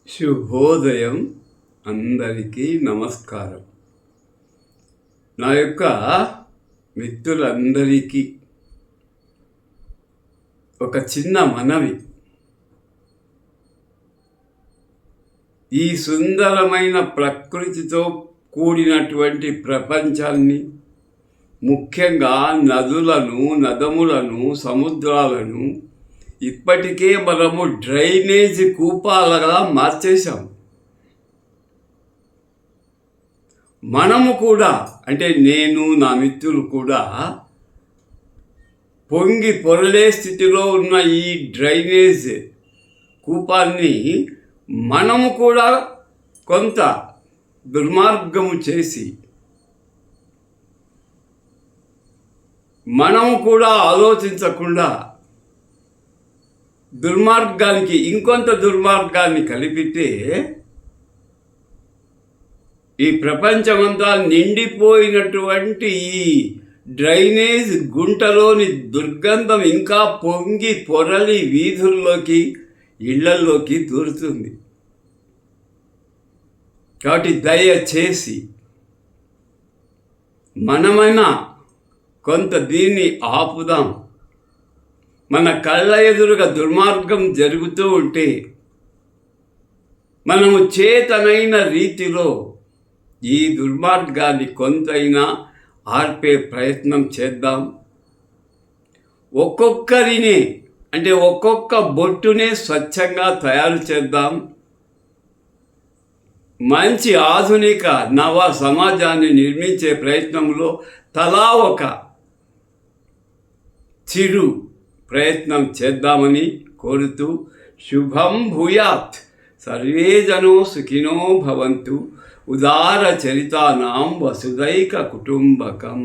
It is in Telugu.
శుభోదయం, అందరికీ నమస్కారం. నా యొక్క మిత్రులందరికీ ఒక చిన్న మనవి. ఈ సుందరమైన ప్రకృతితో కూడినటువంటి ప్రపంచాన్ని, ముఖ్యంగా నదులను, నదములను, సముద్రాలను ఇప్పటికే మనము డ్రైనేజ్ కూపాలగా మార్చేశాం. మనము కూడా, అంటే నేను, నా మిత్రులు కూడా పొంగి పొరలే స్థితిలో ఉన్న ఈ డ్రైనేజ్ కూపాన్ని మనము కూడా కొంత దుర్మార్గము చేసి, మనము కూడా ఆలోచించకుండా దుర్మార్గానికి ఇంకొంత దుర్మార్గాన్ని కలిపితే ఈ ప్రపంచమంతా నిండిపోయినటువంటి ఈ డ్రైనేజ్ గుంటలోని దుర్గంధం ఇంకా పొంగి పొరలి వీధుల్లోకి, ఇళ్లల్లోకి దూరుతుంది. కాబట్టి దయచేసి మనమైనా కొంత దీన్ని ఆపుదాం. మన కళ్ళ ఎదురుగా దుర్మార్గం జరుగుతూ ఉంటే మనము చేతనైన రీతిలో ఈ దుర్మార్గాన్ని కొంతైనా ఆర్పే ప్రయత్నం చేద్దాం. ఒక్కొక్కరిని, అంటే ఒక్కొక్క బొట్టునే స్వచ్ఛంగా తయారు చేద్దాం. మంచి ఆధునిక నవ సమాజాన్ని నిర్మించే ప్రయత్నంలో తలా ఒక చిరు ప్రయత్నం చేద్దామని కోరుతూ, శుభం భూయాత్. సర్వే జనో సుఖినో భవంతు. ఉదార చరితానాం వసుదైక కుటుంబకం.